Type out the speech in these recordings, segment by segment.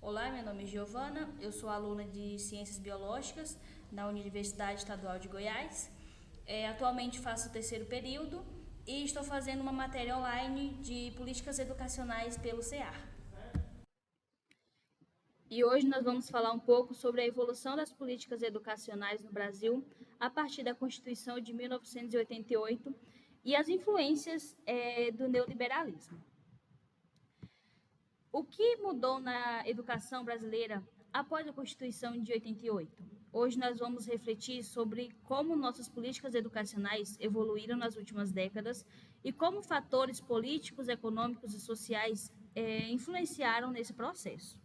Olá, meu nome é Giovana, eu sou aluna de Ciências Biológicas na Universidade Estadual de Goiás. Atualmente faço o terceiro período e estou fazendo uma matéria online de políticas educacionais pelo CEAR. E hoje nós vamos falar um pouco sobre a evolução das políticas educacionais no Brasil a partir da Constituição de 1988 e as influências do neoliberalismo. O que mudou na educação brasileira após a Constituição de 88? Hoje nós vamos refletir sobre como nossas políticas educacionais evoluíram nas últimas décadas e como fatores políticos, econômicos e sociais influenciaram nesse processo.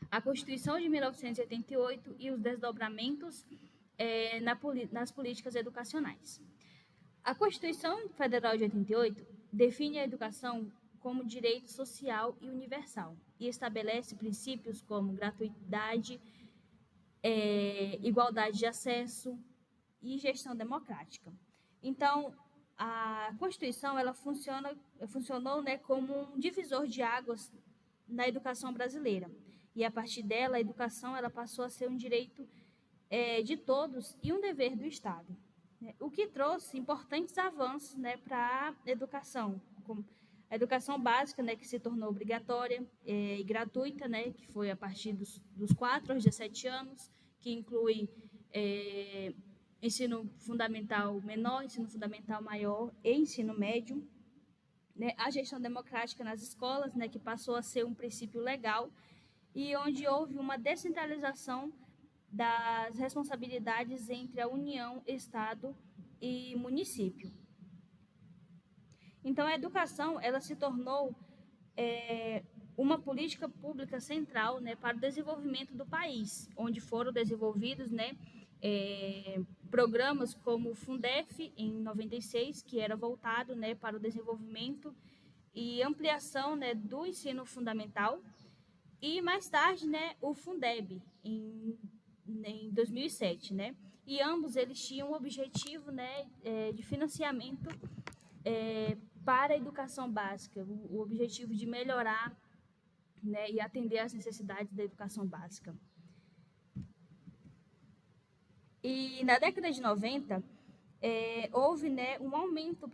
A Constituição de 1988 e os desdobramentos nas políticas educacionais. A Constituição Federal de 88 define a educação como direito social e universal e estabelece princípios como gratuidade, igualdade de acesso e gestão democrática. Então, a Constituição ela funcionou como um divisor de águas na educação brasileira. E a partir dela, a educação ela passou a ser um direito de todos e um dever do Estado, né? O que trouxe importantes avanços, né, para a educação, como a educação básica, né, que se tornou obrigatória e gratuita, né, que foi a partir dos 4 aos 17 anos, que inclui ensino fundamental menor, ensino fundamental maior e ensino médio, né, a gestão democrática nas escolas, né, que passou a ser um princípio legal e onde houve uma descentralização das responsabilidades entre a União, Estado e município. Então, a educação ela se tornou uma política pública central, né, para o desenvolvimento do país, onde foram desenvolvidos, né, programas como o Fundef, em 96, que era voltado, né, para o desenvolvimento e ampliação, né, do ensino fundamental, e mais tarde, né, o Fundeb, em 2007, né? E ambos eles tinham o objetivo, né, de financiamento para a educação básica, o objetivo de melhorar, né, e atender às necessidades da educação básica. E na década de 90, houve, né, um aumento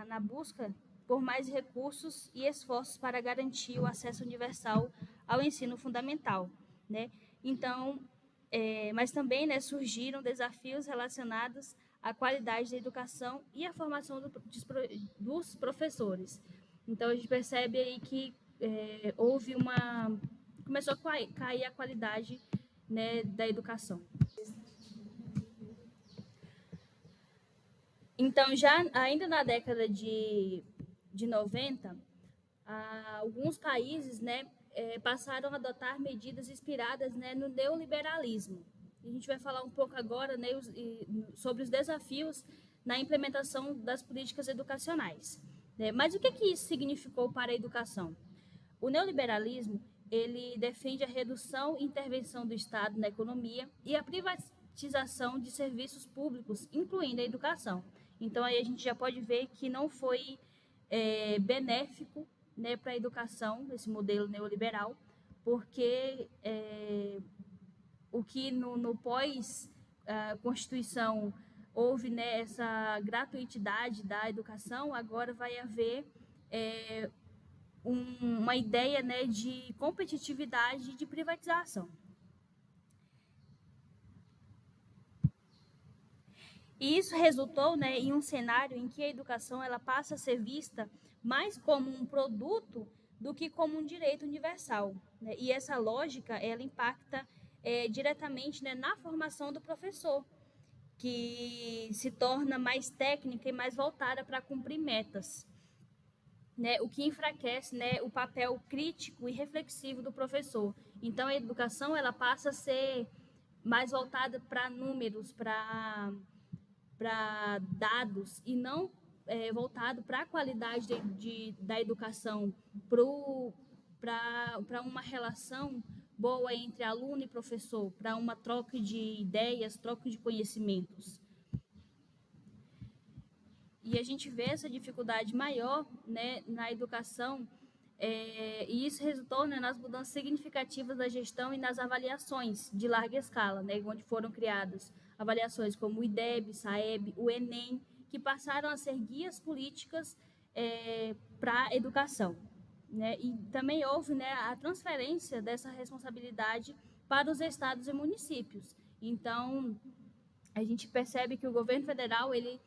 na busca por mais recursos e esforços para garantir o acesso universal ao ensino fundamental, né? Então, mas também, né, surgiram desafios relacionados à qualidade da educação e à formação dos professores. Então, a gente percebe aí que começou a cair a qualidade, né, da educação. Então, já ainda na década de 90, alguns países, né, passaram a adotar medidas inspiradas, né, no neoliberalismo. A gente vai falar um pouco agora, né, sobre os desafios na implementação das políticas educacionais, né? Mas o que isso significou para a educação? O neoliberalismo ele defende a redução e intervenção do Estado na economia e a privatização de serviços públicos, incluindo a educação. Então, aí a gente já pode ver que não foi benéfico, né, para a educação, esse modelo neoliberal, porque o que no pós-Constituição houve, né, essa gratuidade da educação, agora vai haver uma ideia, né, de competitividade e de privatização. E isso resultou, né, em um cenário em que a educação ela passa a ser vista mais como um produto do que como um direito universal, né? E essa lógica ela impacta diretamente, né, na formação do professor, que se torna mais técnica e mais voltada para cumprir metas, né? O que enfraquece, né, o papel crítico e reflexivo do professor. Então a educação ela passa a ser mais voltada para números, para dados e não voltado para a qualidade da educação, para uma relação boa entre aluno e professor, para uma troca de ideias, troca de conhecimentos. E a gente vê essa dificuldade maior, né, na educação E isso resultou, né, nas mudanças significativas da gestão e nas avaliações de larga escala, né, onde foram criadas avaliações como o IDEB, SAEB, o Enem, que passaram a ser guias políticas para a educação. Né? E também houve, né, a transferência dessa responsabilidade para os estados e municípios. Então, a gente percebe que o governo federal ele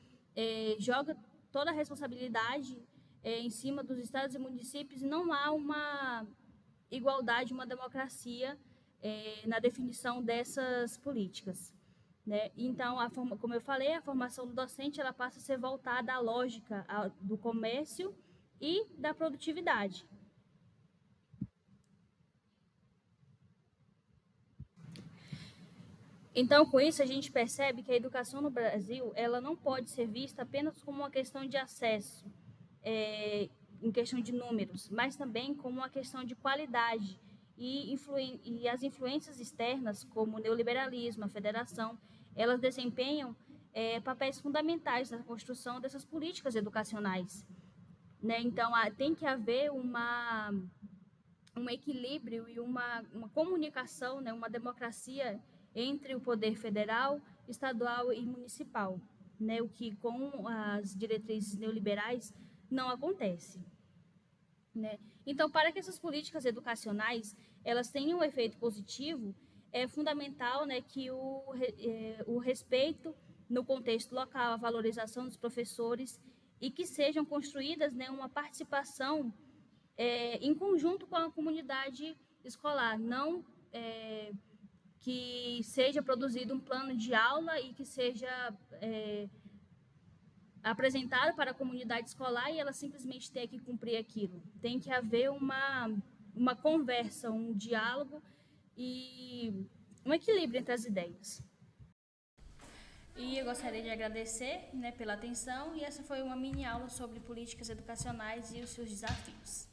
joga toda a responsabilidade em cima dos estados e municípios e não há uma igualdade, uma democracia na definição dessas políticas. Né? Então, como eu falei, a formação do docente ela passa a ser voltada à lógica do comércio e da produtividade. Então, com isso, a gente percebe que a educação no Brasil ela não pode ser vista apenas como uma questão de acesso, em questão de números, mas também como uma questão de qualidade e as influências externas, como o neoliberalismo, a federação, elas desempenham papéis fundamentais na construção dessas políticas educacionais. Né? Então, tem que haver um equilíbrio e uma comunicação, né? Uma democracia entre o poder federal, estadual e municipal, né? O que com as diretrizes neoliberais não acontece. Né? Então, para que essas políticas educacionais elas tenham um efeito positivo, é fundamental, né, que o respeito no contexto local, a valorização dos professores e que sejam construídas, né, uma participação em conjunto com a comunidade escolar, não que seja produzido um plano de aula e que seja apresentado para a comunidade escolar e ela simplesmente ter que cumprir aquilo. Tem que haver uma conversa, um diálogo e um equilíbrio entre as ideias. E eu gostaria de agradecer, né, pela atenção, e essa foi uma mini aula sobre políticas educacionais e os seus desafios.